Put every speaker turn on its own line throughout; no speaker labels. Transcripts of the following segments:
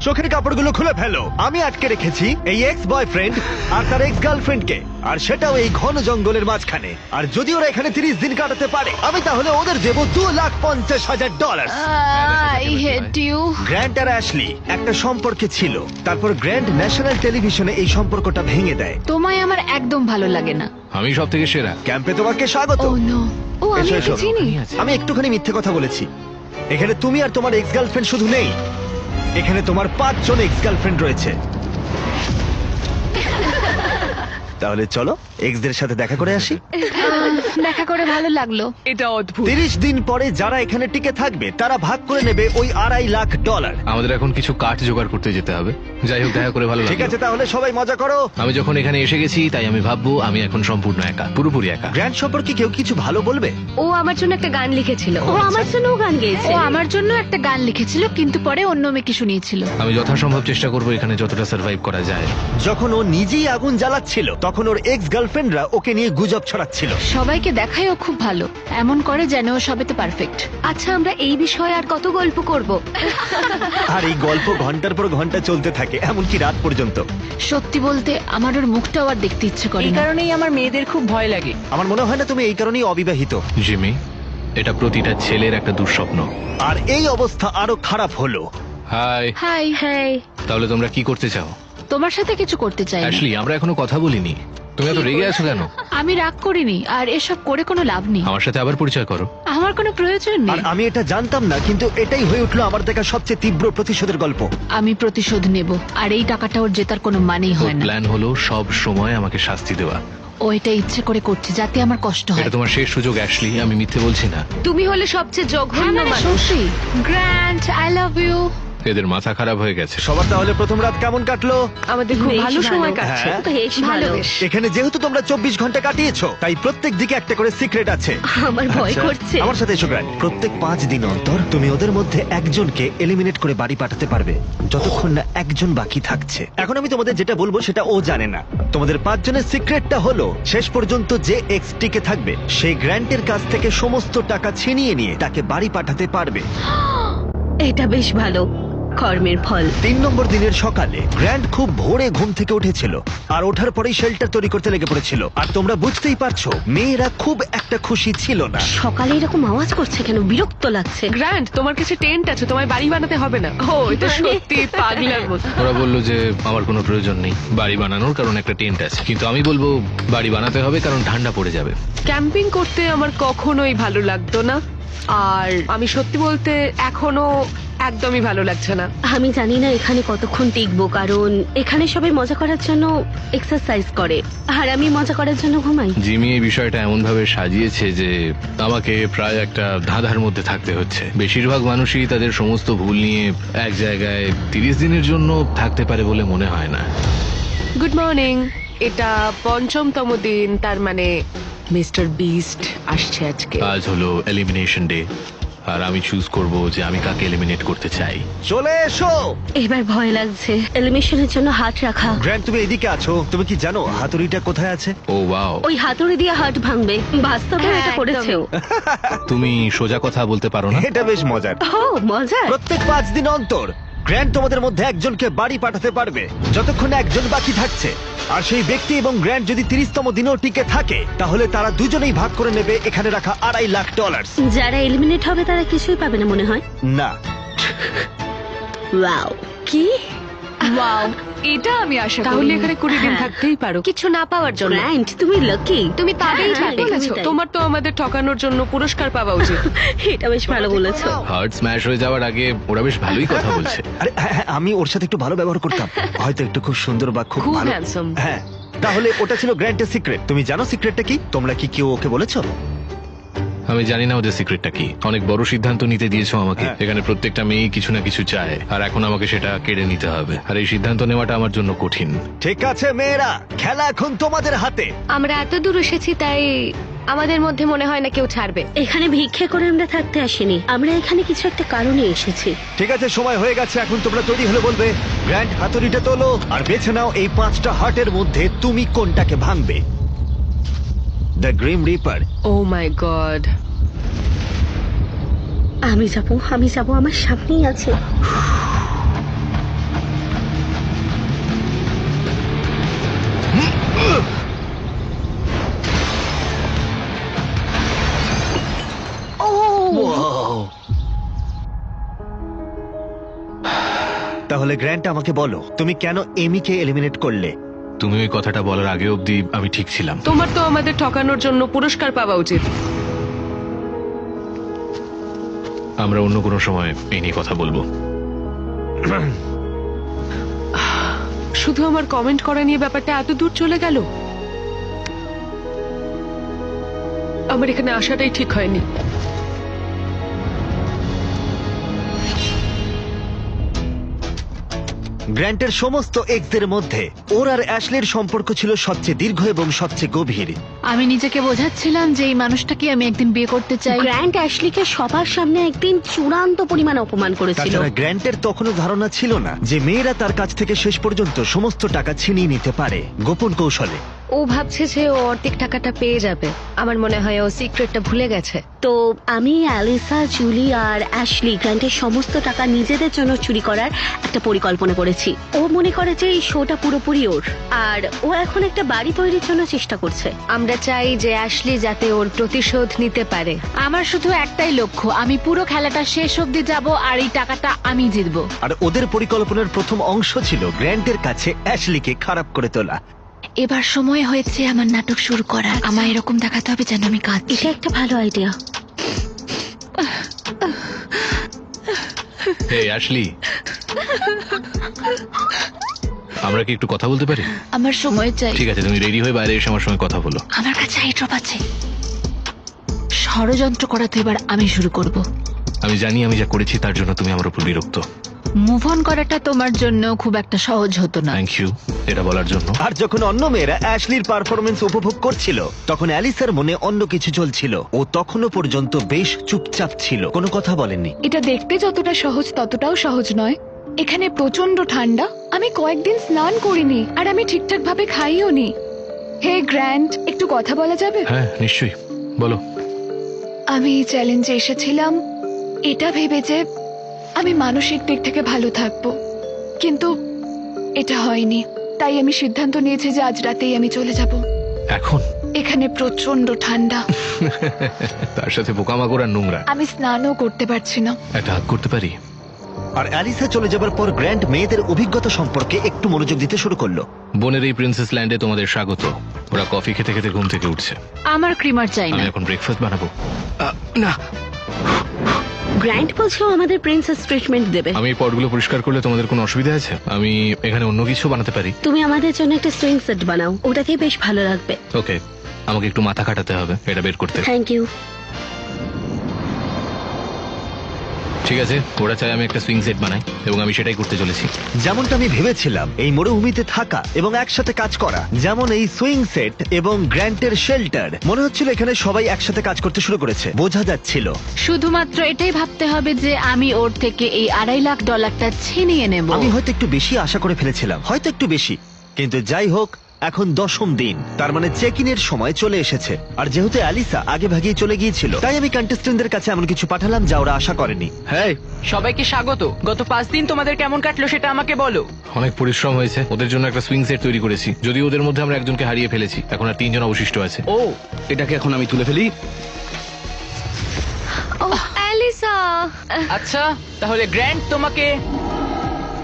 চোখের কাপড়গুলো খুলে ফেলো। আমি আটকে রেখেছি এই এক্স বয়ফ্রেন্ড আর তার এক্স গার্লফ্রেন্ডকে, আর সেটাও এই ঘন জঙ্গলের মাঝখানে। আর যদি ওরা এখানে 30 দিন কাটাতে পারে, আমি তাহলে ওদের দেবো $2,50,000।
I hate you.
গ্র্যান্ট আর অ্যাশলি একটা সম্পর্কে ছিল, তারপর গ্র্যান্ট ন্যাশনাল টেলিভিশনে এই সম্পর্কটা ভেঙে দেয়।
তোমায় আমার একদম ভালো লাগে না।
আমি সব থেকে সেরা।
ক্যাম্পে তোমাকে স্বাগত।
ও নো। ও আমি
এসো,
একে
এসো।
চিনি।
আমি একটুখানি মিথ্যে কথা বলেছি। এখানে তুমি আর তোমার এক্স গার্লফ্রেন্ড শুধু নেই, এখানে তোমার 5 জন এক্স গার্লফ্রেন্ড রয়েছে। তাহলে চলো এক্সদের সাথে দেখা করে আসি।
দেখা করে ভালো লাগলো।
এটা অদ্ভুত।
30 দিন পরে যারা এখানে টিকে থাকবে তারা ভাগ করে নেবে ওই $2.5 লাখ।
আমাদের এখন কিছু কাঠ জোগাড় করতে যেতে হবে। যাই হোক, দেখা করে ভালো
ঠিক
লাগলো।
আছে, তাহলে সবাই মজা করো।
আমি যখন এখানে এসে গেছি তাই আমি ভাববো আমি এখন সম্পূর্ণ একা, পুরোপুরি একা।
গ্র্যান্ড সম্পর্কে কেউ কিছু ভালো বলবে?
ও আমার জন্য একটা গান লিখেছিল।
ও আমার জন্যও গান গেয়েছে।
ও আমার জন্য একটা গান লিখেছিল, কিন্তু পরে অন্য মেয়েকে শুনিয়েছিল।
আমি যথাসম্ভব চেষ্টা করবো এখানে যতটা সার্ভাইভ করা যায়।
যখন ও নিজেই আগুন জ্বালাচ্ছিল তখন ওর এক্স গার্লফ্রেন্ডরা ওকে নিয়ে গুজব ছড়াচ্ছিল।
সবাইকে দেখায় ও খুব ভালো, এমন করে যেন ও সবেতে পারফেক্ট।
আচ্ছা, আমরা এই বিষয়ে আর কত গল্প করব?
আর এই গল্প ঘন্টার পর ঘন্টা চলতে থাকে, এমনকি রাত পর্যন্ত।
সত্যি বলতে আমার ওর মুখটাও আর দেখতে ইচ্ছে করে
এই
না।
কারণেই আমার মেয়েদের খুব ভয় লাগে।
আমার মনে হয় না তুমি এই কারণেই অবিবাহিত।
জিমি, এটা প্রতিটা ছেলের একটা দুঃস্বপ্ন।
আর এই অবস্থা আরো খারাপ হলো।
হাই।
High high.
তাহলে তোমরা কি করতে চাও?
তোমার সাথে কিছু করতে চাই না।
অ্যাশলি, আমরা এখনো কথা বলিনি। তুমি এত রেগে আছো কেন?
আমি রাগ করিনি, আর এসব করে কোনো লাভ নেই।
আমার সাথে আবার পরিচয় করো।
আমার কোনো প্রয়োজন
আর
নেই।
আমি এটা জানতাম না, কিন্তু এটাই হয়ে উঠলো আমার দেখা সবচেয়ে তীব্র প্রতিশোধের গল্প।
আমি প্রতিশোধ নেব, আর এই টাকাটা ওর জেতার কোনো মানেই
ওর
হয় না।
প্ল্যান হলো সব সময় আমাকে শাস্তি দেওয়া।
ও এটা ইচ্ছে করে করছে যাতে আমার কষ্ট হয়।
এটা তোমার শেষ সুযোগ অ্যাশলি, আমি মিথ্যে বলছি না।
তুমি হলে সবচেয়ে
হ্যাঁ,
জঘন্য
মানে
মানুষ।
সত্যি। Grant, I love you.
এদের মাথা খারাপ হয়ে গেছে।
সবার তাহলে প্রথম রাত কেমন কাটলো?
আমাদের খুব
বেশ
ভালো
ভালো।
সময় কাটছে।
হ্যাঁ।
বেশ ভালো।
এখানে যেহেতু তোমরা 24 ঘন্টা কাটিয়েছো, তাই প্রত্যেক দিকে একটা করে সিক্রেট আছে।
আমার ভয়
আচ্ছা,
করছে।
আমার সাথে এসো গ্র্যান্ড। প্রত্যেক 5 দিন অন্তর তুমি ওদের মধ্যে একজনকে এলিমিনেট করে বাড়ি পাঠাতে পারবে, যতক্ষণ না একজন বাকি থাকছে। এখন আমি তোমাদের যেটা বলবো সেটা ও জানে না। তোমাদের 5 জনের সিক্রেটটা হলো, শেষ পর্যন্ত যে এক্স টিকে থাকবে সেই গ্র্যান্টের কাছ থেকে সমস্ত টাকা ছিনিয়ে নিয়ে তাকে বাড়ি পাঠাতে পারবে।
এটা বেশ ভালো কর্মের ফল।
3 নম্বর দিনের সকালে গ্র্যান্ড খুব ভোরে ঘুম থেকে উঠেছিল, আর ওঠার পরেই শেল্টার তৈরি করতে লেগে পড়েছিল। আর তোমরা বুঝতেই পারছো মেয়েরা খুব একটা খুশি ছিল না।
সকালে এরকম আওয়াজ করছে কেন? বিরক্ত লাগছে।
গ্র্যান্ড, তোমার কাছে টেন্ট আছে, তোমায় বাড়ি বানাতে হবে না। ও, এটা সত্যি পাগলার মতো।
ওরা বললো যে আমার কোনো প্রয়োজন নেই বাড়ি বানানোর, কারণ একটা টেন্ট আছে। কিন্তু আমি বলবো বাড়ি বানাতে হবে কারণ ঠান্ডা পড়ে যাবে।
ক্যাম্পিং করতে আমার কখনোই ভালো লাগতো না, আর আমি সত্যি বলতে এখনো একদমই ভালো লাগছে না।
আমি জানি না এখানে কতক্ষণ টিকবো, কারণ এখানে সবাই মজা করার জন্য এক্সারসাইজ করে, আর আমি মজা করার জন্য ঘুমাই।
জিমি এই বিষয়টা এমন ভাবে সাজিয়েছে যে আমাকে প্রায় একটা ধাঁধার মধ্যে থাকতে হচ্ছে। বেশিরভাগ মানুষই তাদের সমস্ত ভুল নিয়ে এক জায়গায় 30 দিনের জন্য থাকতে পারে বলে মনে হয় না।
Good morning. এটা 5ম দিন, তার মানে মিস্টার বিস্ট আসছে আজকে।
আজ হলো এলিমিনেশন ডে, আর আমি চুজ করব যে আমি কাকে এলিমিনেট করতে চাই।
চলে এসো।
এবার ভয় লাগছে। এলিমিনেশনের জন্য হাত রাখা।
গ্র্যান্ড, তুমি এদিকে আছো। তুমি কি জানো হাতুড়িটা কোথায় আছে?
ও ওয়াও,
ওই হাতুড়ি দিয়ে হাত ভাঙবে। বাস্তবে
হ্যাঁ,
এটা
একদম।
করেছেও।
তুমি সোজা কথা বলতে পারো না?
এটা বেশ মজার।
ও মজা।
প্রত্যেক 5 দিন অন্তর গ্র্যান্ড তোমাদের মধ্যে একজনকে বাড়ি পাঠাতে পারবে, যতক্ষণ না একজন বাকি থাকছে। আর সেই ব্যক্তি এবং গ্র্যান্ড যদি 30তম দিনও টিকে থাকে, তাহলে তারা দুজনেই ভাগ করে নেবে এখানে রাখা $2.5 লাখ।
যারা এলিমিনেট হবে তারা কিছুই পাবে না মনে হয়।
না,
ওয়াও।
কি?
ওয়াও, এটা আমি আশা করি।
তাহলে এখানে 20 দিন
হ্যাঁ।
থাকতেই পারো, কিছু না পাওয়ার জন্য।
গ্র্যান্ড, তুমি লাকি।
তুমি পাবেই
হ্যাঁ,
পাবে।
একদমই তাই।
তোমার তো আমাদের ঠকানোর জন্য পুরস্কার পাওয়া উচিত।
এটা বেশ ভালো বলেছো।
হার্ট স্ম্যাশ হয়ে যাওয়ার আগে ওরা বেশ ভালোই কথা বলছে।
আরে হ্যাঁ, হ্যাঁ, আমি ওর সাথে একটু ভালো ব্যবহার করতাম, হয়তো একটু খুব সুন্দর বা খুব
খুব
ভালো।
handsome।
হ্যাঁ, তাহলে ওটা ছিল গ্র্যান্টের সিক্রেট। তুমি জানো সিক্রেটটা কি? তোমরা কি কেউ ওকে বলেছো?
আমি জানি না ওদের সিক্রেটটা কি। অনেক বড় সিদ্ধান্ত নিতে দিয়েছো আমাকে।
হ্যাঁ।
এখানে প্রত্যেকটা মেয়ে কিছু না কিছু চায়, আর এখন আমাকে সেটা কেড়ে নিতে হবে। আর এই সিদ্ধান্ত নেওয়াটা আমার জন্য কঠিন।
ঠিক আছে মেয়েরা, খেলা এখন তোমাদের হাতে।
আমরা এত দূর এসেছি, তাই আমাদের মধ্যে মনে হয় না কেউ ছাড়বে।
এখানে ভিক্ষে করে আমরা থাকতে আসিনি, আমরা এখানে কিছু একটা কারণে এসেছি।
ঠিক আছে, সময় হয়ে গেছে। এখন তোমরা তৈরি হলে বলবে। গ্র্যান্ড, হাতুড়িটা তোলো আর বেছে নাও এই 5টা হার্টের মধ্যে তুমি কোনটাকে ভাঙবে। The grim reaper.
Oh my God.
আমি যাব, আমার সামনেই আছে।
তাহলে গ্র্যান্ট আমাকে বলো, তুমি কেন এমিকে এলিমিনেট করলে?
তুমি ওই কথাটা বলার আগে অবধি আমি ঠিক ছিলাম।
তোমার তো আমাদের ঠকানোর জন্য পুরস্কার পাওয়া উচিত।
আমরা অন্য কোনো সময় এই নিয়ে কথা বলবো।
শুধু আমার কমেন্ট করা নিয়ে ব্যাপারটা এত দূর চলে গেল। আমার এখানে আসাটাই ঠিক হয়নি।
গ্র্যান্টের সমস্ত এক্সদের মধ্যে ওর আর অ্যাশলির সম্পর্ক ছিল সবচেয়ে দীর্ঘ এবং সবচেয়ে গভীর।
আমি নিজেকে বোঝাচ্ছিলাম যে এই মানুষটাকে আমি একদিন বিয়ে করতে চাই।
গ্র্যান্ট অ্যাশলিকে সবার সামনে একদিন চূড়ান্ত পরিমাণ অপমান করেছিল।
তাছাড়া গ্র্যান্টের তখনও ধারণা ছিল না যে মেয়েরা তার কাছ থেকে শেষ পর্যন্ত সমস্ত টাকা ছিনিয়ে নিতে পারে গোপন কৌশলে।
ও ভাবছে যে ও অর্ধেক টাকাটা পেয়ে যাবে। আমার মনে হয় ও সিক্রেটটা ভুলে গেছে।
তো আমি, অ্যালিসা, জুলি আর অ্যাশলি গ্র্যান্টের সমস্ত টাকা নিজেদের জন্য চুরি করার একটা পরিকল্পনা করেছি। ও মনে করে যে এই শোটা পুরোপুরি ওর, আর ও এখন একটা বাড়ি তৈরির জন্য চেষ্টা করছে।
আমরা চাই যে অ্যাশলি যাতে ওর প্রতিশোধ নিতে পারে।
আমার শুধু একটাই লক্ষ্য, আমি পুরো খেলাটা শেষ অবধি যাব আর এই টাকাটা আমি জিতবো।
আর ওদের পরিকল্পনার প্রথম অংশ ছিল গ্র্যান্টের কাছে অ্যাশলিকে খারাপ করে তোলা।
এবার সময় হয়েছে আমার নাটক শুরু করার। আমার এরকম দেখাতে হবে যেন আমি কাঁদছি।
এটা একটা ভালো আইডিয়া।
এই অ্যাশলি, আমরা কি একটু কথা বলতে পারি?
আমার সময় চাই।
ঠিক আছে, তুমি রেডি হয়ে বাইরে এসে আমার সঙ্গে কথা বলো।
আমার কাছে আই ড্রপ আছে। ষড়যন্ত্র করা তো এবার আমি শুরু করব।
আমি জানি আমি যা করেছি তার জন্য তুমি আমার উপর বিরক্ত।
মুভ অন করাটা তোমার জন্য খুব একটা সহজ হতো না।
থ্যাংক ইউ এটা বলার জন্য।
আর যখন অন্য মেয়েরা অ্যাশলির পারফরমেন্স উপভোগ করছিল তখন অ্যালিসার মনে অন্য কিছু চলছিল। ও তখনও পর্যন্ত বেশ চুপচাপ ছিল, কোনো কথা বলেনি।
এটা দেখতে যতটা সহজ ততটাও সহজ নয়। এখানে প্রচন্ড ঠান্ডা, আমি কয়েকদিন স্নান করিনি, আর আমি ঠিকঠাক ভাবে খাইও নি। হে গ্র্যান্ট, একটু কথা বলা যাবে?
হ্যাঁ নিশ্চয়ই, বলো।
আমি এই চ্যালেঞ্জে এসেছিলাম এটা ভেবে যে আমি মানসিক দিক থেকে ভালো থাকবো, কিন্তু এটা হয়নি। তাই আমি সিদ্ধান্ত নিয়েছি যে আজ রাতেই আমি চলে যাব।
এখন
এখানে প্রচন্ড ঠান্ডা,
তার সাথে পোকামাকড় আর নোংরা।
আমি স্নানও করতে পারছি না।
একটা হাত করতে পারি?
আর অ্যালিসা চলে যাবার পর গ্র্যান্ট মেয়েদের অভিজ্ঞতা সম্পর্কে একটু মনোযোগ দিতে শুরু করলো।
বনের এই প্রিন্সেস ল্যান্ডে তোমাদের স্বাগত। ওরা কফি খেতে খেতে ঘুম থেকে উঠছে।
আমার ক্রিমার চাই
আমি
না।
এখন ব্রেকফাস্ট বানাবো। না,
গ্র্যান্ট বলছেও আমাদের প্রিন্সেস ট্রিটমেন্ট দেবে।
আমি এই পটগুলো পরিষ্কার করলে তোমাদের কোনো অসুবিধা আছে? আমি এখানে অন্য কিছু বানাতে পারি।
তুমি আমাদের জন্য একটা সুইং সেট বানাও, ওটাতেই বেশ ভালো লাগবে।
ওকে, আমাকে একটু মাথা কাটাতে হবে এটা বের করতে।
Thank you.
ঠিক আছে, ওরা চাই আমি একটা সুইং সেট বানাই এবং আমি সেটাই করতে চলেছি।
যেমনটা আমি ভেবেছিলাম, এই মরুভূমিতে থাকা এবং একসাথে কাজ করা, যেমন এই সুইং সেট এবং গ্র্যান্টের শেল্টার, মনে হচ্ছিল এখানে সবাই একসাথে কাজ করতে শুরু করেছে। বোঝা যাচ্ছিল
শুধুমাত্র এটাই ভাবতে হবে যে আমি ওর থেকে এই $2.5 লাখ ছিনিয়ে নেব।
আমি হয়তো একটু বেশি আশা করে ফেলেছিলাম, হয়তো একটু বেশি, কিন্তু যাই হোক এখন 10ম দিন, তার মানে চেক ইনের সময় চলে এসেছে। আর যেহেতু অ্যালিসা আগে ভাগেই চলে গিয়েছিল, তাই আমি কন্টেস্টেন্টদের কাছে এমন কিছু পাঠালাম যা ওরা আশা করেনি।
হ্যাঁ, সবাইকে স্বাগত। গত 5 দিন তোমাদের কেমন কাটলো সেটা আমাকে বলো।
অনেক পরিশ্রম হয়েছে, ওদের জন্য একটা সুইং সেট তৈরি করেছি। যদিও ওদের মধ্যে আমরা একজনকে হারিয়ে ফেলেছি, এখন আর 3 জন অবশিষ্ট আছে।
ও, এটাকে এখন আমি তুলে ফেলি।
ও অ্যালিসা,
আচ্ছা, তাহলে গ্র্যান্ট, তোমাকে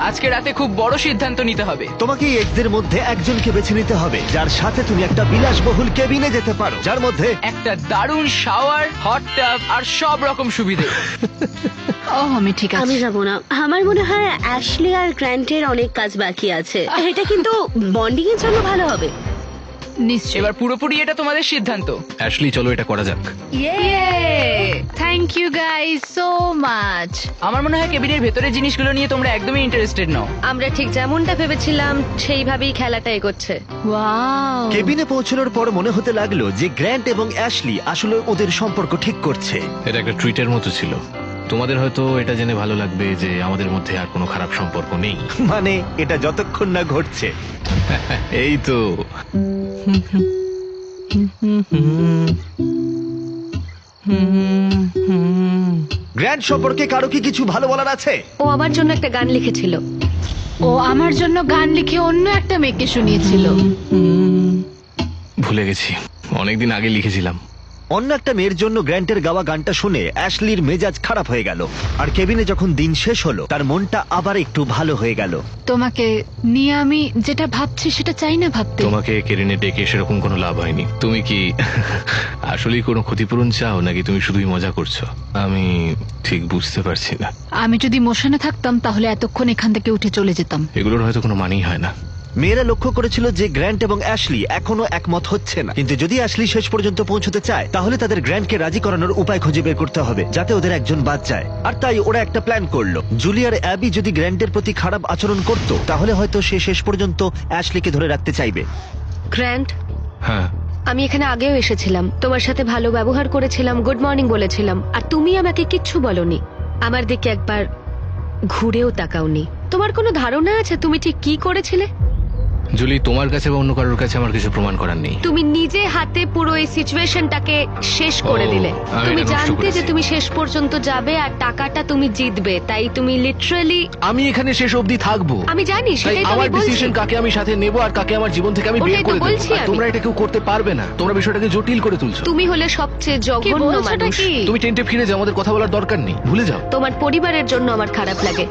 আজকে রাতে খুব বড় সিদ্ধান্ত নিতে হবে।
তোমাকে এই এক্সদের মধ্যে একজনকে বেছে নিতে হবে যার সাথে তুমি একটা বিলাসবহুল কেবিনে যেতে পারো, যার মধ্যে
একটা দারুণ শাওয়ার, হট টাব আর সব রকম সুবিধে।
ও আমি ঠিক
আমি
আছে।
যাব না। আমার মনে হয় অ্যাশলি আর গ্র্যান্টের অনেক কাজ বাকি আছে। এটা কিন্তু বন্ডিং এর জন্য ভালো হবে।
নিশ্চয়ই।
এবার পুরোপুরি এটা তোমাদের সিদ্ধান্ত।
অ্যাশলি, চলো এটা করা যাক।
Thank you guys so much.
আমার মনে হয় কেবিনের ভেতরের জিনিসগুলো নিয়ে তোমরা একদমই ইন্টারেস্টেড নও।
আমরা ঠিক যেমনটা ভেবেছিলাম সেইভাবেই খেলাটা এগোচ্ছে।
ওয়াও।
কেবিনে পৌঁছানোর পর মনে হতে লাগলো যে গ্র্যান্ট এবং অ্যাশলি আসলে ওদের সম্পর্ক ঠিক করছে।
এটা একটা ট্রিটের মতো ছিল। তোমাদের হয়তো এটা জেনে ভালো লাগবে যে আমাদের মধ্যে আর কোনো খারাপ সম্পর্ক নেই।
মানে এটা যতক্ষণ না ঘটছে।
এই তো।
গ্র্যান্ট সম্পর্কে কারো কি কিছু ভালো বলার আছে?
ও আমার জন্য একটা গান লিখেছিল।
ও আমার জন্য গান লিখে অন্য একটা মেয়েকে শুনিয়েছিল।
ভুলে গেছি, অনেকদিন আগে লিখেছিলাম।
অন্য একটা মেয়ের জন্য গ্র্যান্টের গাওয়া গানটা শুনে অ্যাশলির মেজাজ খারাপ হয়ে গেল, আর কেবিনে যখন দিন শেষ হলো তার মনটা আবার একটু ভালো হয়ে গেল।
তোমাকে নিয়ে আমি যেটা ভাবছি সেটা চাই না ভাবতে।
তোমাকে কেরিনে ডেকে সেরকম কোনো লাভ হয়নি। তুমি কি আসলেই কোনো ক্ষতিপূরণ চাও নাকি তুমি শুধুই মজা করছো? আমি ঠিক বুঝতে পারছি না।
আমি যদি মোশনে থাকতাম তাহলে এতক্ষণ এখান থেকে উঠে চলে যেতাম।
এগুলোর হয়তো কোনো মানেই হয় না।
মেয়েরা লক্ষ্য করেছিল যে গ্র্যান্ট এবং অ্যাশলি এখনো একমত হচ্ছে না, কিন্তু যদি অ্যাশলি শেষ পর্যন্ত পৌঁছতে চায় তাহলে তাদের গ্র্যান্টকে রাজি করানোর উপায় খুঁজে বের করতে হবে যাতে ওদের একজন বাদ যায়। আর তাই ওরা একটা প্ল্যান করলো, জুলি আর অ্যাবি যদি গ্র্যান্টের প্রতি খারাপ আচরণ করত তাহলে হয়তো সে শেষ পর্যন্ত অ্যাশলিকে ধরে রাখতে চাইবে।
গ্র্যান্ট,
হ্যাঁ,
আমি এখানে আগেও এসেছিলাম, তোমার সাথে ভালো ব্যবহার করেছিলাম, গুড মর্নিং বলেছিলাম, আর তুমি আমাকে কিচ্ছু বলনি। আমার দিকে একবার ঘুরেও তাকাওনি। তোমার কোনো ধারণা আছে তুমি ঠিক কি করেছিলে?
জুলি, তোমার কাছে বা অন্য কারোর কাছে আমার কিছু প্রমাণ করার নেই।
তুমি নিজে হাতে পুরো এই সিচুয়েশনটাকে শেষ করে দিলে।
আমি
তুমি
এটা নষ্ট
জানতে যে
করেছি।
তুমি শেষ পর্যন্ত যাবে আর টাকাটা তুমি জিতবে, তাই তুমি লিটারালি।
আমি এখানে শেষ অবধি থাকবো।
আমি জানি,
তাই
সেটাই তো
আমার
আমি বলছি।
ডিসিশন কাকে আমি সাথে নেব আর কাকে আমার জীবন থেকে আমি বের
ওটাই তো
করে দেব।
বলছি
আর
আমি।
তোমরা এটা কেউ করতে পারবে না। তোমরা বিষয়টাকে জটিল করে তুলছো।
তুমি হলে সবচেয়ে
কি
জঘন্য
বলছোটা
মানুষ।
কি?
তুমি টেন্টে ফিরে যাও, আমাদের কথা বলার দরকার নেই, ভুলে যাও।
তোমার পরিবারের জন্য আমার খারাপ লাগে।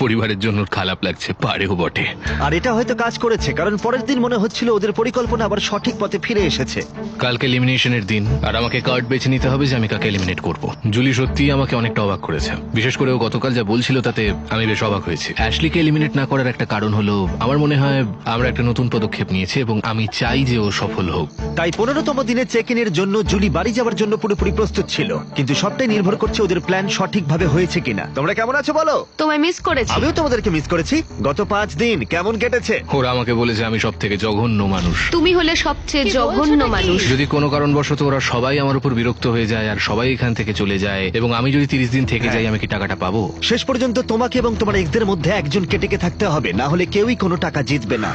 পরিবারের জন্য খারাপ লাগছে, পারেও বটে।
আর এটা হয়তো কাজ করেছে, কারণ পরের দিন মনে হচ্ছিল ওদের পরিকল্পনা আবার সঠিক পথে ফিরে এসেছে।
কালকে এলিমিনেশনের দিন, আর আমাকে কার্ড বেছে নিতে হবে যে আমি কাকে এলিমিনেট করব। জুলি সত্যিই আমাকে অনেকটা অবাক করেছে, বিশেষ করে ও গতকাল যা বলছিল তাতে আমি বেশ অবাক হয়েছি। অ্যাশলিকে এলিমিনেট না করার একটা কারণ হলো আমার মনে হয় আমরা একটা নতুন পদক্ষেপ নিয়েছি এবং আমি চাই যে ও সফল হোক।
তাই 15তম দিনে চেক ইনের জন্য জুলি বাড়ি যাওয়ার জন্য পুরোপুরি প্রস্তুত ছিল, কিন্তু সবটাই নির্ভর করছে ওদের প্ল্যান সঠিকভাবে হয়েছে কিনা। তোমরা কেমন আছো বলো?
তোমায় মিস করেছি।
আমিও তোমাদেরকে মিস করেছি। গত 5 দিন কেমন কেটেছে?
ওরা আমাকে বলেছে আমি সব থেকে জঘন্য মানুষ।
তুমি হলে সবচেয়ে
কি
জঘন্য
বলছো নাকি?
মানুষ।
যদি কোনো কারণবশত ওরা সবাই আমার উপর বিরক্ত হয়ে যায় আর সবাই এখান থেকে চলে যায় এবং আমি যদি 30 দিন থেকে যাই, আমি কি টাকাটা পাবো?
শেষ পর্যন্ত তোমাকে এবং তোমার এক্সদের মধ্যে একজনকে টিকে থাকতে হবে, না হলে কেউই কোনো টাকা জিতবে না।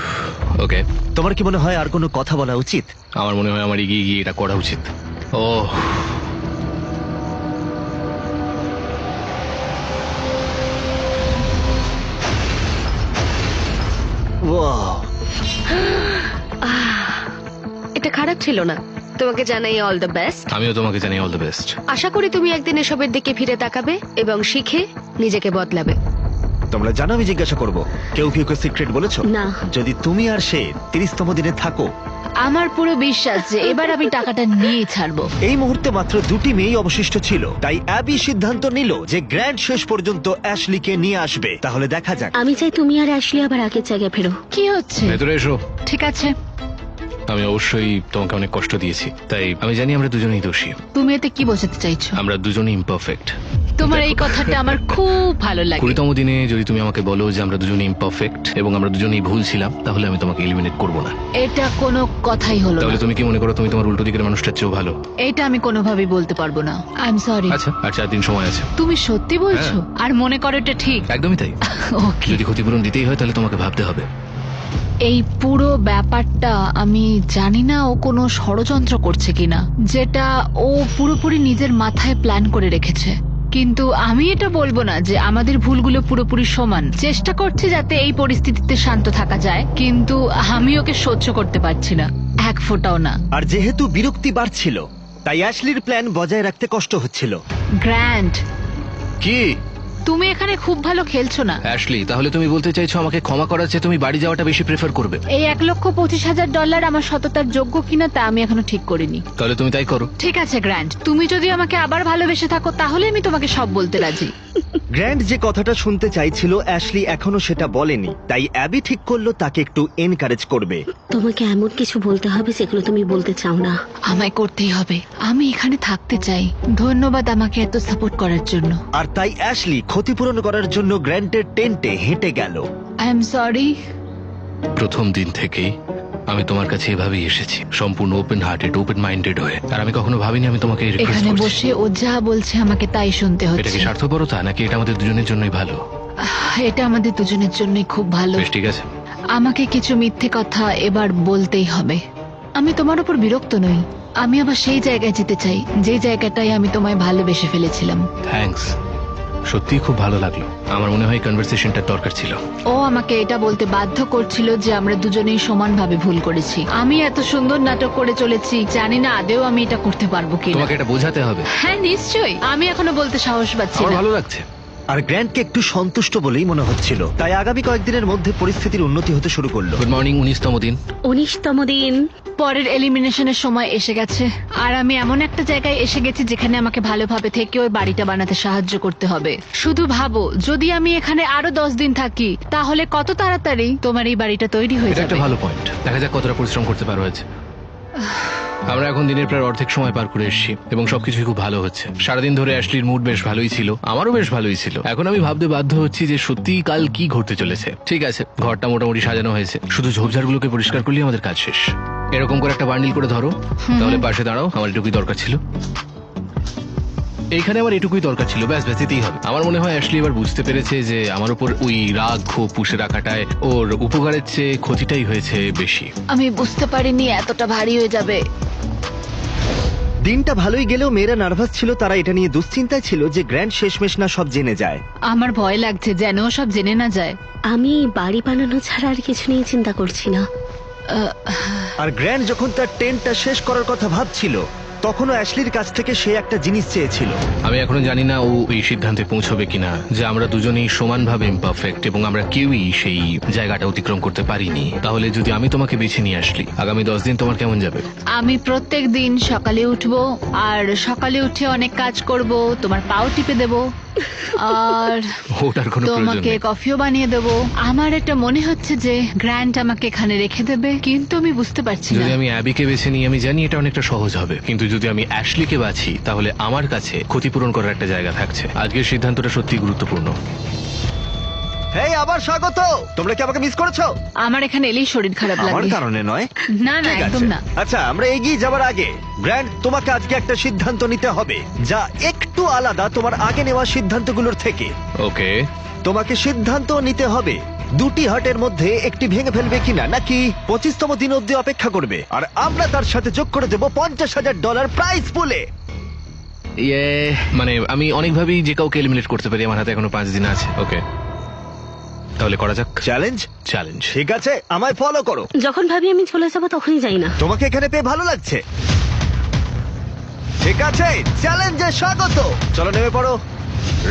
ওকে,
তোমার কি মনে হয় আর কোনো কথা বলা উচিত?
আমার মনে হয় আমার এগিয়ে গিয়ে এটা করা উচিত। ওহ,
ওয়াও,
এটা খারাপ ছিল না। তোমাকে জানাই অল দ্য বেস্ট।
আমিও তোমাকে জানাই অল দ্য বেস্ট।
আশা করি তুমি একদিন এসবের দিকে ফিরে তাকাবে এবং শিখে নিজেকে বদলাবে।
তোমরা জানো আমি জিজ্ঞাসা করব, কেউ কি ওকে সিক্রেট বলেছো?
না।
যদি তুমি আর সে 30তম দিনে থাকো,
আমার পুরো বিশ্বাস যে এবার আমি টাকাটা নিয়ে ছাড়বো।
এই মুহূর্তে মাত্র 2টি মেয়েই অবশিষ্ট ছিল, তাই অ্যাবি সিদ্ধান্ত নিল যে গ্র্যান্ড শেষ পর্যন্ত অ্যাশলিকে নিয়ে আসবে। তাহলে দেখা যাক।
আমি চাই তুমি আর অ্যাশলি আবার আগের জায়গায় ফেরো।
কি হচ্ছে?
ভেতরে এসো।
ঠিক আছে,
আমি অবশ্যই তোমাকে অনেক কষ্ট দিয়েছি, তাই আমি জানি আমরা দুজনেই দোষী।
তুমি এতে কি বোঝাতে চাইছো?
আমরা দুজনেই ইমপারফেক্ট।
তোমার এই কথাটা আমার খুব ভালো লাগে।
20তম দিনে যদি তুমি আমাকে বলো যে আমরা দুজনেই ইমপারফেক্ট এবং আমরা দুজনেই ভুল ছিলাম, তাহলে আমি তোমাকে এলিমিনেট করব না।
এটা কোনো কথাই হলো
তাহলে
না।
তুমি কি মনে করো তুমি তোমার উল্টো দিকের মানুষটার চেয়েও ভালো?
এটা আমি কোনোভাবেই বলতে পারবো না। I am sorry.
আচ্ছা, আর 4 দিন সময় আছে।
তুমি সত্যি বলছো? আর মনে করো এটা ঠিক?
একদমই তাই।
ওকে।
যদি ক্ষতিপূরণ দিতেই হয় তাহলে তোমাকে ভাবতে হবে।
এই পুরো ব্যাপারটা আমি জানি না ও কোনো ষড়যন্ত্র করছে কিনা, যেটা ও পুরোপুরি নিজের মাথায় প্ল্যান করে রেখেছে। কিন্তু আমি এটা বলবো না যে আমাদের ভুলগুলো পুরোপুরি সমান। চেষ্টা করছে যাতে এই পরিস্থিতিতে শান্ত থাকা যায়, কিন্তু আমি ওকে সহ্য করতে পারছি না, এক ফোঁটাও না।
আর যেহেতু বিরক্তি বাড়ছিল, তাই অ্যাশলির প্ল্যান বজায় রাখতে কষ্ট হচ্ছিল।
গ্র্যান্ড,
কি?
তুমি এখানে খুব ভালো খেলছো না।
অ্যাশলি, তাহলে তুমি বলতে চাইছো আমাকে ক্ষমা করার চেয়ে তুমি বাড়ি যাওয়াটা বেশি প্রেফার করবে?
এই $1,25,000 আমার সততার যোগ্য কিনা তা আমি এখনো ঠিক করিনি।
তাহলে তুমি তাই করো।
ঠিক আছে গ্র্যান্ড, তুমি যদি আমাকে আবার ভালোবেসে থাকো তাহলে আমি তোমাকে সব বলতে রাজি।
গ্র্যান্ড যে কথাটা শুনতে চাইছিল অ্যাশলি এখনো সেটা বলেনি, তাই অ্যাবি ঠিক করলো তাকে একটু এনকারেজ করবে।
তোমাকে এমন কিছু বলতে হবে যেগুলো তুমি বলতে চাও না।
আমায় করতেই হবে, আমি এখানে থাকতে চাই। ধন্যবাদ আমাকে এত সাপোর্ট করার জন্য।
আর তাই অ্যাশলি ক্ষতিপূরণ করার জন্য গ্র্যান্টের টেন্টে হেঁটে গেল।
I am sorry.
প্রথম দিন থেকেই আমি তোমার কাছে এভাবেই এসেছি, সম্পূর্ণ ওপেন হার্টেড, ওপেন মাইন্ডেড হয়ে। আর আমি কখনো ভাবিনি আমি তোমাকে রিকোয়েস্ট
এখানে
করছি।
বসে ও যা বলছে আমাকে তাই শুনতে
এটা
হচ্ছে।
কি স্বার্থপরতা নাকি এটা আমাদের দুজনের জন্যই ভালো?
এটা আমাদের দুজনের জন্যই খুব ভালো।
বেশ, ঠিক আছে।
আমাকে কিছু মিথ্যে কথা এবার বলতেই হবে। আমি তোমার উপর বিরক্ত নই, আমি আবার সেই জায়গায় যেতে চাই যে জায়গাটায় আমি তোমায় ভালোবেসে ফেলেছিলাম।
থ্যাঙ্কস। সত্যিই খুব ভালো লাগলো। আমার মনে হয় কনভারসেশনটা দরকার ছিল।
ও আমাকে এটা বলতে বাধ্য করছিল যে আমরা দুজনেই সমানভাবে ভুল করেছি। আমি এত সুন্দর নাটক করে চলেছি, জানি না আদেও আমি এটা করতে পারবো কিনা।
তোমাকে এটা বোঝাতে হবে।
হ্যাঁ নিশ্চয়ই, আমি এখনো বলতে সাহস পাচ্ছি
আমার
না।
ভালো লাগছে।
আর গ্র্যান্টকে একটু সন্তুষ্ট বলেই মনে হচ্ছিল, তাই আগামী কয়েকদিনের মধ্যে পরিস্থিতির উন্নতি হতে শুরু করলো।
গুড মর্নিং, 19তম দিন।
19তম দিন।
পরের এলিমিনেশনের সময় এসে গেছে, আর আমি এমন একটা জায়গায় এসে গেছি যেখানে আমাকে ভালোভাবে থেকে ওই বাড়িটা বানাতে সাহায্য করতে হবে। শুধু ভাবো, যদি আমি এখানে আরো 10 দিন থাকি তাহলে কত তাড়াতাড়ি তোমার এই বাড়িটা তৈরি হয়ে
এটা
যাবে।
একটা ভালো পয়েন্ট। দেখা যাক কতটা পরিশ্রম করতে পারো আজ। আমরা এখন দিনের প্রায় অর্ধেক সময় পার করে এসেছি এবং সবকিছুই খুব ভালো হচ্ছে। সারাদিন ধরে অ্যাশলির মুড বেশ ভালোই ছিল, আমারও বেশ ভালোই ছিল। এখন আমি ভাবতে বাধ্য হচ্ছি যে সত্যিই কাল কি ঘটতে চলেছে। ঠিক আছে, ঘরটা মোটামুটি সাজানো হয়েছে, শুধু ঝোপঝাড়গুলোকে পরিষ্কার করলেই আমাদের কাজ শেষ। এরকম করে একটা বান্ডিল করে ধরো, তাহলে পাশে দাঁড়াও। আমার এটুকুই দরকার ছিল, এইখানে আমার এটুকুই দরকার ছিল, ব্যাস ব্যাস এতেই হবে। আমার মনে হয় অ্যাশলি এবার বুঝতে পেরেছে যে আমার উপর ওই রাগ ক্ষোভ পুষে রাখাটায় ওর উপকারের চেয়ে ক্ষতিটাই হয়েছে বেশি।
আমি বুঝতে পারিনি এতটা ভারী হয়ে যাবে।
দিনটা ভালোই গেলেও মেয়েরা নার্ভাস ছিল, তারা এটা নিয়ে দুশ্চিন্তায় ছিল যে গ্র্যান্ড শেষমেশ না সব জেনে যায়।
আমার ভয় লাগছে যেন ও সব জেনে না যায়।
আমি বাড়ি বানানো ছাড়া আর কিছু নিয়ে চিন্তা করছি না।
আর গ্র্যান্ড যখন তার টেন্টটা শেষ করার কথা ভাবছিল, তখনও অ্যাশলির কাছ থেকে সে একটা জিনিস চেয়েছিল।
আমি এখনো জানি না ও এই সিদ্ধান্তে পৌঁছবে কিনা যে আমরা দুজনেই সমানভাবে ইমপারফেক্ট এবং আমরা কেউই সেই জায়গাটা অতিক্রম করতে পারিনি। তাহলে যদি আমি তোমাকে বেছে নিয়ে আসলি, আগামী 10 দিন তোমার কেমন যাবে?
আমি প্রত্যেক দিন সকালে উঠবো, আর সকালে উঠে অনেক কাজ করব, তোমার পাও টিপে দেব, আর
ওটার কোনো প্রয়োজন
তোমাকে
নেই।
কফিও বানিয়ে দেবো। আমার এটা মনে হচ্ছে যে গ্র্যান্ড আমাকে এখানে রেখে দেবে, কিন্তু আমি বুঝতে পারছি না।
যদি আমি অ্যাবিকে বেছে নিই, আমি জানি এটা অনেকটা সহজ হবে, কিন্তু যদি আমি অ্যাশলিকে বাছি তাহলে আমার কাছে ক্ষতিপূরণ করার একটা জায়গা থাকছে। আজকের সিদ্ধান্তটা সত্যি গুরুত্বপূর্ণ।
হেই, আবার স্বাগত। তোমরা কি আমাকে মিস করেছো?
আমার এখানে এলেই শরীর খারাপ
আমার
লাগে।
কারণে নয়।
না না,
ঠিক
একদম
আছে।
না।
আচ্ছা, আমরা এগিয়ে যাবার আগে গ্র্যান্ড, তোমাকে আজকে একটা সিদ্ধান্ত নিতে হবে যা একটু আলাদা তোমার আগে নেওয়া সিদ্ধান্তগুলোর থেকে।
ওকে,
তোমাকে সিদ্ধান্ত নিতে হবে দুটি হার্টের মধ্যে একটি ভেঙে ফেলবে কিনা, নাকি 25তম দিন অব্দি অপেক্ষা করবে। আর আমরা তার সাথে যোগ করে দেবো $50,000 প্রাইজ পুলে।
ইয়ে, মানে আমি অনেকভাবেই যে কাউকে এলিমিনেট করতে পারি। আমার হাতে এখনো 5 দিন আছে। ওকে, তাহলে করা যাক।
চ্যালেঞ্জ?
চ্যালেঞ্জ।
ঠিক আছে, আমায় ফলো করো।
যখন ভাবি আমি চলে যাবো তখনই যাই না।
তোমাকে এখানে পেয়ে ভালো লাগছে? ঠিক আছে, চ্যালেঞ্জে স্বাগত। চলো নেমে পড়ো।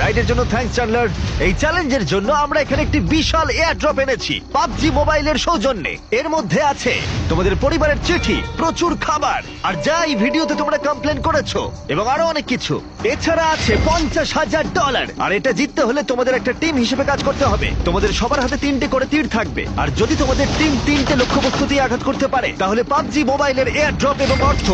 রাইডের জন্য থ্যাঙ্কস চ্যান্ডলার। এই চ্যালেঞ্জের জন্য আমরা এখানে একটি বিশাল এয়ার ড্রপ এনেছি পাবজি মোবাইলের সৌজন্যে। এর মধ্যে আছে তোমাদের পরিবারের চিঠি, প্রচুর খাবার, আর যা এই ভিডিওতে তোমরা কমপ্লেন করেছো, এবং আরো অনেক কিছু। এছাড়া আছে $50,000। আর এটা জিততে হলে তোমাদের একটা টিম হিসেবে কাজ করতে হবে। তোমাদের সবার হাতে 3টে করে তীর থাকবে, আর যদি তোমাদের টিম 3টে লক্ষ্যবস্তু দিয়ে আঘাত করতে পারে, তাহলে পাবজি মোবাইলের এয়ার ড্রপ এবং অর্থ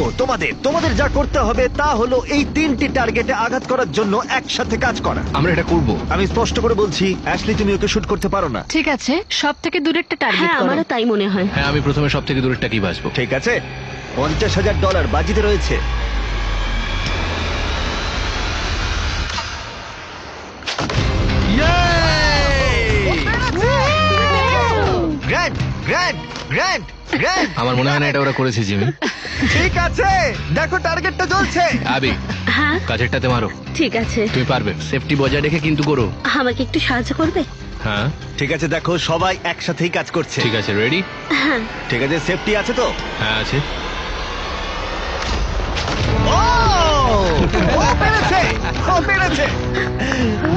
তোমাদের যা করতে হবে তা হলো এই 3টি টার্গেটে আঘাত করার জন্য একসাথে কাজ করা।
আমরা এটা করব।
আমি স্পষ্ট করে বলছি, অ্যাশলি, তুমি ওকে শুট করতে পারো না।
ঠিক আছে, সব থেকে দূরেরটা টার্গেট
হ্যাঁ,
করো।
আমারও তাই মনে হয়।
হ্যাঁ, আমি প্রথমে সব থেকে দূরেরটাকেই বাঁচবো।
ঠিক আছে, $50,000 বাজিতে রয়েছে। Grand, grand, grand, grand.
আমার মনে হয় না এটা ওরা করেছে, জিমি।
ঠিক আছে, দেখো টার্গেটটা জ্বলছে।
আবি,
হ্যাঁ
কাজেরটাতে মারো।
ঠিক আছে,
তুমি পারবে। সেফটি বজায় রেখে কিন্তু করো।
আমাকে একটু সাহায্য করবে?
হ্যাঁ
ঠিক আছে, দেখো সবাই একসাথেই কাজ করছে।
ঠিক আছে, রেডি?
হ্যাঁ।
ঠিক আছে, সেফটি আছে তো?
হ্যাঁ আছে।
ও ও পেরেছে, ও পেরেছে,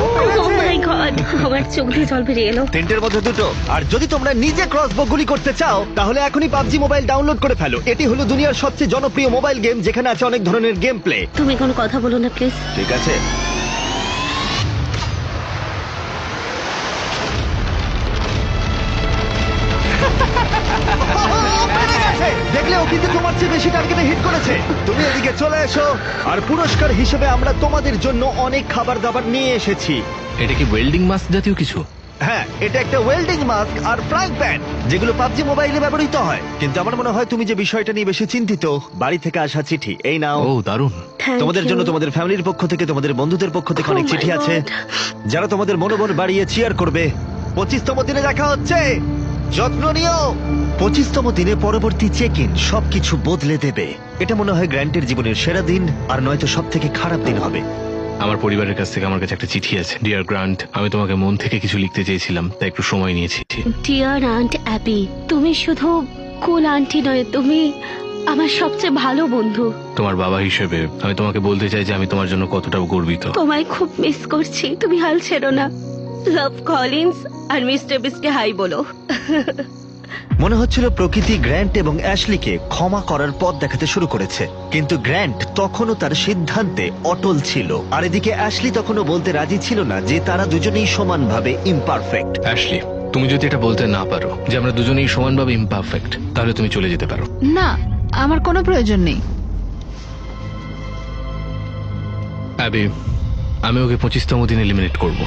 ও
Oh
পেরেছে।
my God, আমার চোখ দিয়ে জল বেরিয়ে এলো।
তিনটের মধ্যে দুটো। আর যদি তোমরা নিজে ক্রসবো গুলি করতে চাও, তাহলে এখনই পাবজি মোবাইল ডাউনলোড করে ফেলো। এটি হলো দুনিয়ার সবচেয়ে জনপ্রিয় মোবাইল গেম, যেখানে আছে অনেক ধরনের গেম প্লে।
তুমি কোনো কথা বলো না প্লিজ।
ঠিক আছে, দেখলে ও কিন্তু তোমার চেয়ে বেশি টার্গেটে হিট করেছে। তুমি এদিকে চলে এসো। আর পুরস্কার হিসেবে আমরা তোমাদের জন্য অনেক খাবার দাবার নিয়ে এসেছি।
এটা কি ওয়েল্ডিং মাস্ক জাতীয় কিছু?
হ্যাঁ, এটা একটা ওয়েল্ডিং মাস্ক আর ফ্রাইং প্যান, যেগুলো পাবজি মোবাইলে ব্যবহৃত হয়। কিন্তু আমার মনে হয় তুমি যে বিষয়টা নিয়ে বেশি চিন্তিত, বাড়ি থেকে আসা চিঠি। এই নাও।
ও দারুণ।
Thank
তোমাদের
you.
জন্য তোমাদের ফ্যামিলির পক্ষ থেকে, তোমাদের বন্ধুদের পক্ষ থেকে অনেক
Oh my
চিঠি আছে,
God.
যারা তোমাদের মনোবল বাড়িয়ে চিয়ার করবে। 25তম দিনে দেখা হচ্ছে। যত্ন নিও। 25তম দিনে পরবর্তী চেক ইন সবকিছু বদলে দেবে। এটা মনে হয় গ্র্যান্টের জীবনের সেরা দিন, আর নয়তো সব থেকে খারাপ দিন হবে।
আমার পরিবারের কাছ থেকে আমার কাছে একটা চিঠি আছে। ডিয়ার গ্রান্ট, আমি তোমাকে মন থেকে কিছু লিখতে চেয়েছিলাম, তাই একটু সময় নিয়েছি।
ডিয়ার আন্ট অ্যাবি, তুমি শুধু কুল আন্টি নয়, তুমি আমার সবচেয়ে ভালো বন্ধু।
তোমার বাবা হিসেবে আমি তোমাকে বলতে চাই যে আমি তোমার জন্য কতটা গর্বিত।
তোমায় খুব মিস করছি, তুমি হাল ছেড়ো না। লাভ কলিন্স আর মিস্টার বিস্টকে হাই বলো।
মনে হচ্ছিল প্রকৃতি গ্র্যান্ট এবং অ্যাশলিকে ক্ষমা করার পথ দেখাতে শুরু করেছে, কিন্তু গ্র্যান্ট তখনও তার সিদ্ধান্তে অটল ছিল। আর এদিকে অ্যাশলি তখনও বলতে রাজি ছিল না যে তারা দুজনেই সমানভাবে ইমপারফেক্ট।
অ্যাশলি, তুমি যদি এটা বলতে না পারো যে আমরা দুজনেই সমানভাবে ইমপারফেক্ট, তাহলে তুমি চলে যেতে পারো।
না, আমার কোনো প্রয়োজন নেই।
অ্যাবি, আমি ওকে 25তম দিন এলিমিনেট করব।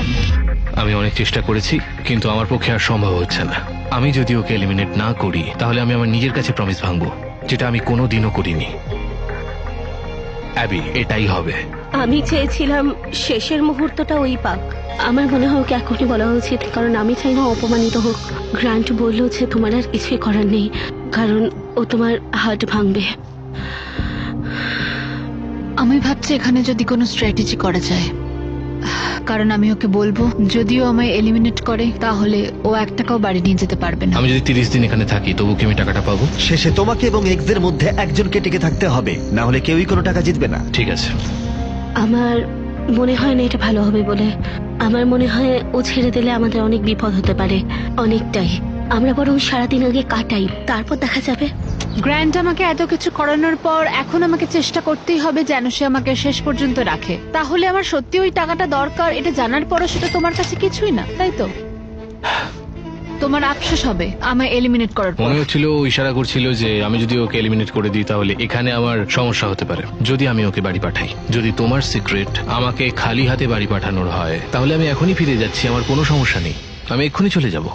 আমি অনেক চেষ্টা করেছি, কিন্তু আমার পক্ষে আর সম্ভব হচ্ছে না। আমি যদি ওকে এলিমিনেট না করি, তাহলে আমি আমার নিজের কাছে প্রমিস ভাঙবো, যেটা আমি কোনোদিনও করিনি। অ্যাবি, এটাই হবে।
আমি চেয়েছিলাম শেষের মুহূর্তটা ওই পাক। আমার মনে হয় ওকে এখনই বলা উচিত, কারণ আমি চাই না অপমানিত হোক। গ্রান্ট বলল যে তোমার আর কিছুই করার নেই, কারণ ও তোমার হার্ট ভাঙবে।
আমি ভাবছি এখানে যদি কোনো স্ট্র্যাটেজি করা যায়, কারণ আমি ওকে বলবো যদিও আমায় এলিমিনেট করে তাহলে ও 1 টাকাও বাড়ি নিয়ে যেতে পারবে না।
আমি যদি 30 দিন এখানে থাকি, তবু কি আমি টাকাটা পাবো?
শেষে তোমাকে এবং এক্সের মধ্যে একজনকে টিকে থাকতে হবে, না হলে কেউই কোনো টাকা জিতবে না।
ঠিক আছে।
আমার মনে হয় না এটা ভালো হবে বলে। আমার মনে হয় ও ছেড়ে দিলে আমাদের অনেক বিপদ হতে পারে, অনেকটাই। আমরা বরং সারাদিন আগে কাটাই, তারপর দেখা যাবে।
গ্র্যান্ট আমাকে এত কিছু করানোর পর এখন আমাকে চেষ্টা করতেই হবে যেন সে আমাকে শেষ পর্যন্ত রাখে। তাহলে আমার সত্যি ওই টাকাটা দরকার, এটা জানার পরও সেটা তোমার কাছে কিছুই না, তাই তো? তোমার আফসোস হবে আমায় এলিমিনেট করার পর।
মনে হচ্ছিল ও ইশারা করছিল যে আমি যদি ওকে এলিমিনেট করে দিই তাহলে এখানে আমার সমস্যা হতে পারে যদি আমি ওকে বাড়ি পাঠাই। যদি তোমার সিক্রেট আমাকে খালি হাতে বাড়ি পাঠানোর হয়, তাহলে আমি এখনই ফিরে যাচ্ছি, আমার কোনো সমস্যা নেই। আমি এক্ষুনি চলে যাব,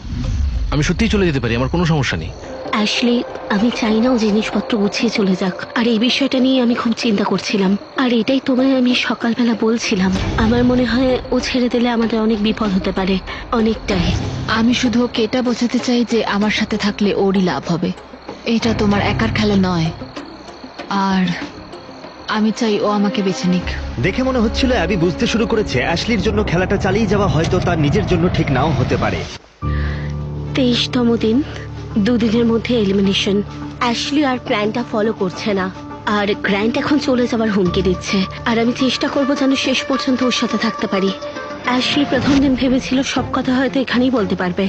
আমি সত্যিই চলে যেতে পারি, আমার কোনো সমস্যা নেই।
অ্যাশলি, আমি চাই না ও জিনিসপত্র গুছিয়ে চলে যাক, আর এই বিষয়টা নিয়ে আমি খুব চিন্তা করছিলাম। আর এটাই তোমায় আমি সকালবেলা বলছিলাম। আমার মনে হয় ও ছেড়ে দিলে আমাদের অনেক বিপদ হতে পারে, অনেকটাই।
আমি শুধু ওকে এটা বোঝাতে চাই যে আমার সাথে থাকলে ওরই লাভ হবে, এটা তোমার একার খেলা নয়। আর আমি চাই ও আমাকে বেছে নিক।
দেখে মনে হচ্ছিল অ্যাবি বুঝতে শুরু করেছে অ্যাশলির জন্য খেলাটা চালিয়ে যাওয়া হয়তো তার নিজের জন্য ঠিক নাও হতে পারে।
23তম দিন, 2 দিনের মধ্যে এলিমিনেশন। অ্যাশলি আর প্ল্যানটা ফলো করছে না, আর গ্র্যান্ট এখন চলে যাবার হুমকি দিচ্ছে। আর আমি চেষ্টা করবো যেন শেষ পর্যন্ত ওর সাথে থাকতে পারি। অ্যাশলি প্রথম দিন ভেবেছিল সব কথা হয়তো এখানেই বলতে পারবে,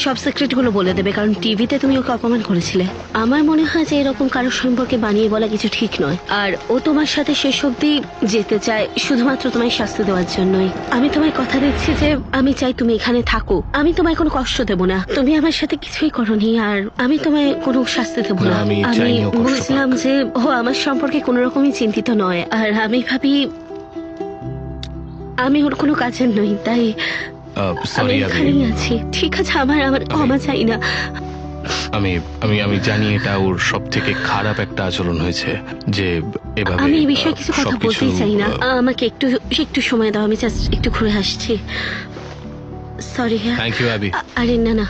সব সিক্রেটগুলো বলে দেবে, কারণ টিভিতে তুমি ওকে অপমান করেছিলে। আমার মনে হয় যে এরকম কারোর সম্পর্কে বানিয়ে বলা কিছু ঠিক নয়। আর ও তোমার সাথে শেষ অবধি যেতে চায় শুধুমাত্র তোমায় শাস্তি দেওয়ার জন্যই। আমি তোমায় কথা দিচ্ছি যে আমি চাই তুমি এখানে থাকো, আমি তোমায় কোনো কষ্ট দেবো না। তুমি আমার সাথে কিছুই করোনি, আর আমি তোমায় কোনো শাস্তি দেবো না।
আমি
আমি
চাইনি ও কষ্ট পাক।
বুঝলাম যে ও আমার সম্পর্কে কোনো রকমই চিন্তিত নয়, আর আমি ভাবি আমি ওর কোনো কাজের নই, তাই আমি
সরি অ্যাবি,
এখানেই আছি। ঠিক আছে, আমার ক্ষমা চাই না।
আমি আমি আমি জানি এটা ওর সব থেকে খারাপ একটা আচরণ হয়েছে যে এভাবে
আমি এই বিষয়ে কিছু কথা
সবকিছু,
বলতেই চাই না। আমাকে একটু একটু সময় দাও, আমি জাস্ট একটু ঘুরে আসছি। সরি। হ্যাঁ,
থ্যাংক ইউ অ্যাবি।
আরে না না,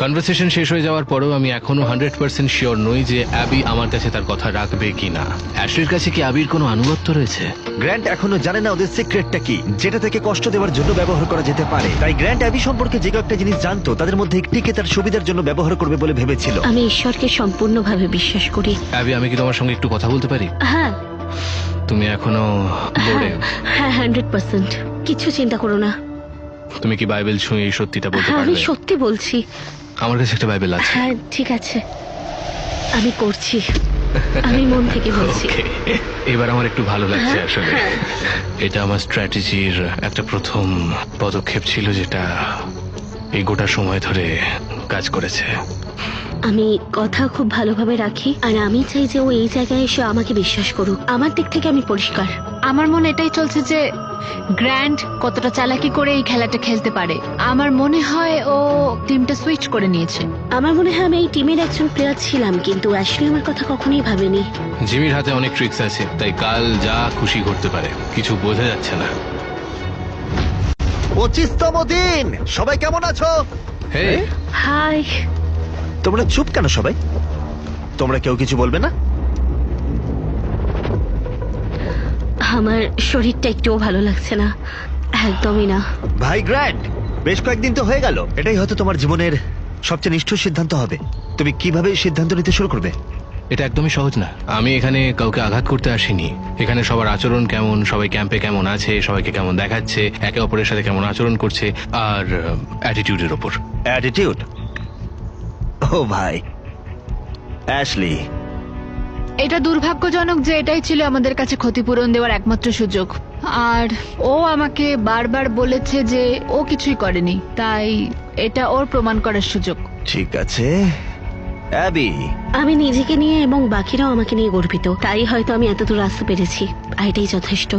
কনভারসেশন শেষ হয়ে যাওয়ার পরেও আমি এখনো 100% শিওর নই যে অ্যাবি আমার কাছে তার কথা রাখবে কিনা। অ্যাশলির কাছে কি অ্যাবির কোনো আনুগত্য রয়েছে?
গ্র্যান্ট এখনো জানে না ওদের সিক্রেটটা কি, যেটা থেকে কষ্ট দেওয়ার জন্য ব্যবহার করা যেতে পারে। তাই গ্র্যান্ট অ্যাবি সম্পর্কে যে কয়েকটা জিনিস জানতো তাদের মধ্যে একটিকে তার সুবিধার জন্য ব্যবহার করবে বলে ভেবেছিল।
আমি ঈশ্বরকে সম্পূর্ণভাবে বিশ্বাস করি।
অ্যাবি, আমি কি তোমার সঙ্গে একটু কথা বলতে পারি?
হ্যাঁ
তুমি এখনো বোর্ডে?
হ্যাঁ, 100%। কিছু চিন্তা করো না।
তুমি কি বাইবেল ছুঁয়ে এই সত্যিটা বলতে
হ্যাঁ, আমি
পারবে?
সত্যি বলছি।
আমার কাছে একটা বাইবেল আছে।
হ্যাঁ ঠিক আছে, আমি করছি, আমি মন থেকে বলছি।
Okay, এবার আমার একটু ভালো লাগছে
হ্যাঁ,
আসলে।
হ্যাঁ।
এটা আমার স্ট্র্যাটেজির একটা প্রথম পদক্ষেপ ছিল, যেটা এই গোটা সময় ধরে কাজ করেছে।
আমি কথা খুব ভালোভাবে রাখি, আর আমি চাই যে ও এই জায়গায় এসে আমাকে বিশ্বাস করুক। আমার দিক থেকে আমি পরিষ্কার।
আমার মনে এটাই চলছে যে গ্র্যান্ট কতটা চালাকি করে এই খেলাটা খেলতে পারে। আমার মনে হয় ও টিমটা সুইচ করে নিয়েছে।
আমার মনে হয় আমি এই টিমের একজন প্লেয়ার ছিলাম, কিন্তু অ্যাশলি আমার কথা কখনোই ভাবেনি।
জিমির হাতে অনেক ট্রিক্স আছে, তাই কাল যা খুশি করতে পারে, কিছু বোঝা যাচ্ছে না।
25তম দিন, সবাই কেমন আছো?
হে,
হাই।
তোমরা চুপ কেন সবাই? তোমরা কেউ কিছু বলবে না?
আমার শরীরটা একটুও ভালো লাগছে না, একদমই না।
ভাই গ্র্যান্ড, বেশ কয়েকদিন তো হয়ে গেল। এটাই হয়তো তোমার জীবনের সবচেয়ে নিষ্ঠুর সিদ্ধান্ত হবে। তুমি কিভাবে সিদ্ধান্ত নিতে শুরু করবে?
এটা একদমই সহজ না। আমি এখানে কাউকে আঘাত করতে আসিনি। এখানে সবার আচরণ কেমন, সবাই ক্যাম্পে কেমন আছে, সবাইকে কেমন দেখাচ্ছে, একে অপরের সাথে কেমন আচরণ করছে, আর অ্যাটিটিউডের ওপর।
অ্যাটিটিউড? ও ভাই, অ্যাশলি,
এটা দুর্ভাগ্যজনক যে এটাই ছিল আমাদের কাছে ক্ষতিপূরণ দেওয়ার একমাত্র সুযোগ। আর ও আমাকে বারবার বলেছে যে ও কিছুই করেনি, তাই এটা ওর প্রমাণ করার সুযোগ।
ঠিক আছে অ্যাবি।
আমি নিজেকে নিয়ে এবং বাকিরাও আমাকে নিয়ে গর্বিত, তাই হয়তো আমি এতদূর আসতে পেরেছি, আর এটাই যথেষ্ট।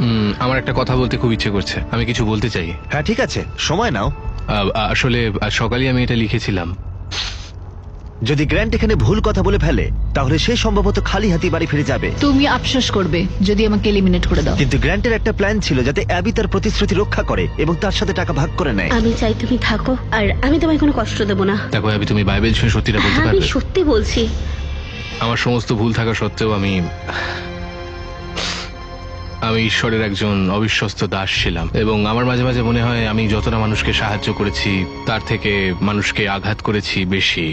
আমার একটা কথা বলতে খুব ইচ্ছে করছে, আমি কিছু বলতে চাই।
হ্যাঁ ঠিক আছে, সময় নাও।
আসলে আজ সকালে আমি এটা লিখেছিলাম।
যদি গ্র্যান্ট এখানে ভুল কথা বলে ফেলে তাহলে সে সম্ভবত খালি হাতে বাড়ি ফিরে যাবে।
তুমি আফসোস করবে যদি আমাকে এলিমিনেট করে দাও।
কিন্তু গ্র্যান্টের একটা প্ল্যান ছিল যাতে অ্যাবি তার প্রতিশ্রুতি রক্ষা করে এবং তার সাথে টাকা ভাগ করে নেয়।
আমি চাই তুমি থাকো, আর আমি তোমায় কোনো কষ্ট দেবো না।
দেখো অ্যাবি, তুমি বাইবেল ছুঁয়ে সত্যিটা বলতে
হ্যাঁ, আমি
পারবে?
সত্যি বলছি।
আমার সমস্ত ভুল থাকা সত্ত্বেও আমি ঈশ্বরের একজন অবিশ্বস্ত দাস ছিলাম, এবং আমার মাঝে মাঝে মনে হয় আমি যতটা মানুষকে সাহায্য করেছি তার থেকে মানুষকে আঘাত করেছি বেশি।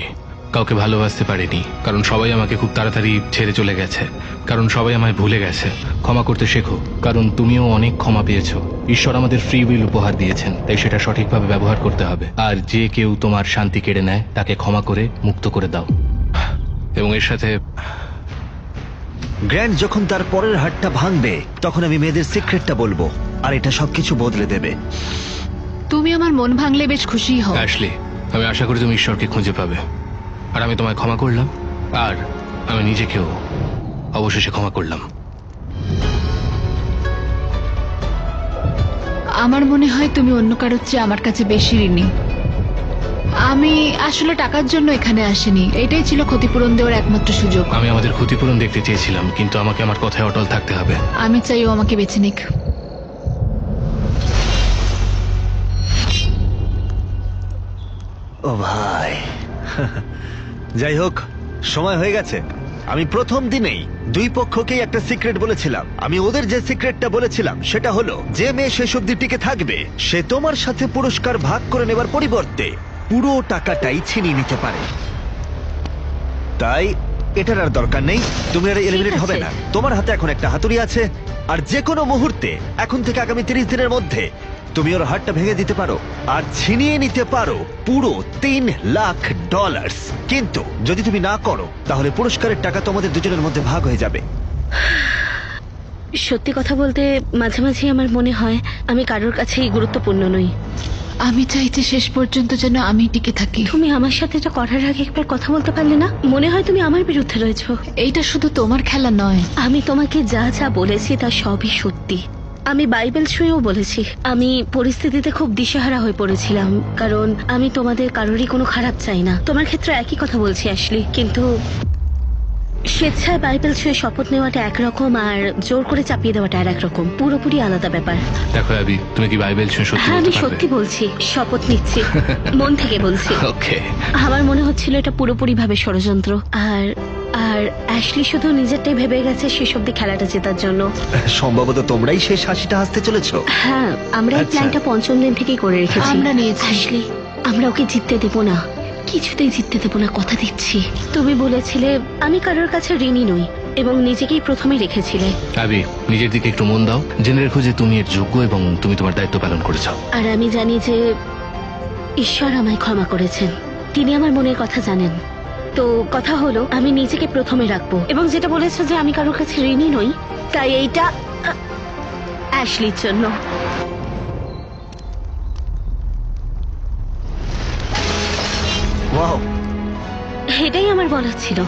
কাউকে ভালোবাসতে পারিনি, কারণ সবাই আমাকে খুব তাড়াতাড়ি ছেড়ে চলে গেছে, কারণ সবাই আমায় ভুলে গেছে। ক্ষমা করতে শেখো, কারণ তুমিও অনেক ক্ষমা পেয়েছো। ঈশ্বর আমাদের ফ্রি উইল উপহার দিয়েছেন, তাই সেটা সঠিকভাবে ব্যবহার করতে হবে। আর যে কেউ তোমার শান্তি কেড়ে নেয় তাকে ক্ষমা করে মুক্ত করে দাও। এবং এর সাথে
গ্র্যান্ট যখন তার পরের হাতটা ভাঙবে তখন আমি মেয়েদের সিক্রেটটা বলবো, আর এটা সবকিছু বদলে দেবে।
তুমি আমার মন ভাঙলে বেশ খুশি হও।
অ্যাশলি, আমি আশা করি তুমি ঈশ্বরকে খুঁজে পাবে। আর আমি তোমায় ক্ষমা করলাম, আর আমি নিজেকেও অবশেষে ক্ষমা করলাম।
আমার মনে হয় তুমি অন্য কারোর চেয়ে আমার কাছে বেশি ঋণী। আমি আসলে টাকার জন্য এখানে আসিনি, এটাই ছিল ক্ষতিপূরণ দেওয়ার একমাত্র সুযোগ।
আমি আমাদের ক্ষতিপূরণ দেখতে চেয়েছিলাম, কিন্তু আমাকে আমার কথায় অটল থাকতে হবে।
আমি চাই ও আমাকে বেছে নিক।
ও ভাই, যাই হোক, সময় হয়ে গেছে। আমি প্রথম দিনেই দুই পক্ষকেই একটা সিক্রেট বলেছিলাম। আমি ওদের যে সিক্রেটটা বলেছিলাম সেটা হলো, যে মেয়ে শেষ অবধি টিকে থাকবে সে তোমার সাথে পুরস্কার ভাগ করে নেবার পরিবর্তে পুরো টাকাটাই ছিনিয়ে নিতে পারে। তাই এটার আর দরকার নেই, তুমি আর এলিমিনেট
ঠিক আছে।
হবে না। তোমার হাতে এখন একটা হাতুড়ি আছে, আর যে কোনো মুহূর্তে এখন থেকে আগামী 30 দিনের মধ্যে তুমি ওর হাতটা ভেঙে দিতে পারো আর ছিনিয়ে নিতে পারো পুরো $3 লাখ। কিন্তু যদি তুমি না করো তাহলে পুরস্কারের টাকা তোমাদের দুজনের মধ্যে ভাগ হয়ে যাবে।
সত্যি কথা বলতে মাঝে মাঝে আমার মনে হয় আমি কারোর কাছেই গুরুত্বপূর্ণ নই।
আমি চাইছি শেষ পর্যন্ত যেন আমি টিকে থাকি।
তুমি আমার সাথে এটা করার আগে একবার কথা বলতে পারলে না? মনে হয় তুমি আমার বিরুদ্ধে রয়েছো।
এইটা শুধু তোমার খেলা নয়।
আমি তোমাকে যা যা বলেছি তা সবই সত্যি। আমি বাইবেল ছুঁয়েও বলেছি। আমি পরিস্থিতিতে খুব দিশেহারা হয়ে পড়েছিলাম, কারণ আমি তোমাদের কারোরই কোনো খারাপ চাই না। তোমার ক্ষেত্রে একই কথা বলছি অ্যাশলি, কিন্তু স্বেচ্ছায় বাইবেল ছুঁয়ে শপথ নেওয়াটা একরকম, আর জোর করে চাপিয়ে দেওয়াটা আর একরকম, পুরোপুরি আলাদা ব্যাপার।
দেখো অ্যাবি, তুমি কি বাইবেল ছুঁয়ে সত্যি
হ্যাঁ, আমি
বলতে
সত্যি
পারবে?
বলছি, শপথ নিচ্ছি, মন থেকে বলছি।
ওকে।
আমার মনে হচ্ছিল এটা পুরোপুরি ভাবে ষড়যন্ত্র, আর আর অ্যাশলি শুধু নিজেরটাই ভেবে গেছে শেষ অব্দি খেলাটা জেতার জন্য।
সম্ভবত তোমরাই শেষ হাসিটা হাসতে চলেছো।
হ্যাঁ, আমরা এই
আচ্ছা।
প্ল্যানটা পঞ্চম দিন থেকেই করে রেখেছি।
আমরা নিয়েছি।
অ্যাশলি, আমরা ওকে জিততে দেবো না, কিছুতেই জিততে দেবো না, কথা দিচ্ছি। তুমি বলেছিলে আমি কারোর কাছে ঋণী নই, এবং নিজেকেই প্রথমে রেখেছিলে।
অ্যাবি, নিজের দিকে একটু মন দাও। জেনে রেখো যে তুমি এর যোগ্য এবং তুমি তোমার দায়িত্ব পালন করেছো।
আর আমি জানি যে ঈশ্বর আমায় ক্ষমা করেছেন, তিনি আমার মনের কথা জানেন। তো কথা হলো, আমি নিজেকে প্রথমে রাখবো, এবং যেটা বলেছো যে আমি কারোর কাছে ঋণী নই, তাই এইটা অ্যাশলির জন্য।
ওয়াও,
এটাই আমার বলার ছিল।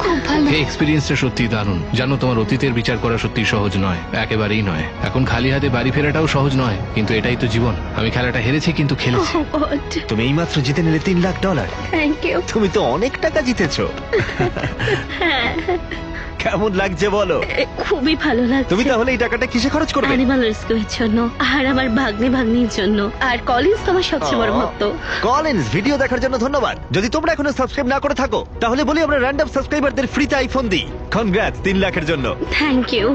খুব ভালো।
এই এক্সপিরিয়েন্সটা সত্যি দারুণ। জানো, তোমার অতীতের বিচার করা সত্যি সহজ নয়, একেবারেই নয়। এখন খালি হাতে বাড়ি ফেরাটাও সহজ নয়, কিন্তু এটাই তো জীবন। আমি খেলাটা হেরেছি, কিন্তু খেলেছি।
তুমি এইমাত্র জিতে নিলে $3 লাখ।
Thank you.
তুমি তো অনেক টাকা জিতেছো। কেমন লাগছে বলো?
খুবই ভালো লাগছে।
তুমি তাহলে এই টাকাটা কিসে খরচ করবে?
অ্যানিমাল রেস্কিউর জন্য আর আমার ভাগ্নির জন্য, আর কলিন্স তোমার সবচেয়ে বড় ভক্ত।
কলিন্স, ভিডিও দেখার জন্য ধন্যবাদ। যদি তোমরা এখনো সাবস্ক্রাইব না করে থাকো তাহলে বলি আমরা র্যান্ডম সাবস্ক্রাইবারদের ফ্রিতে আইফোন দিই। কনগ্রাটস 3 লাখের জন্য।
Thank you.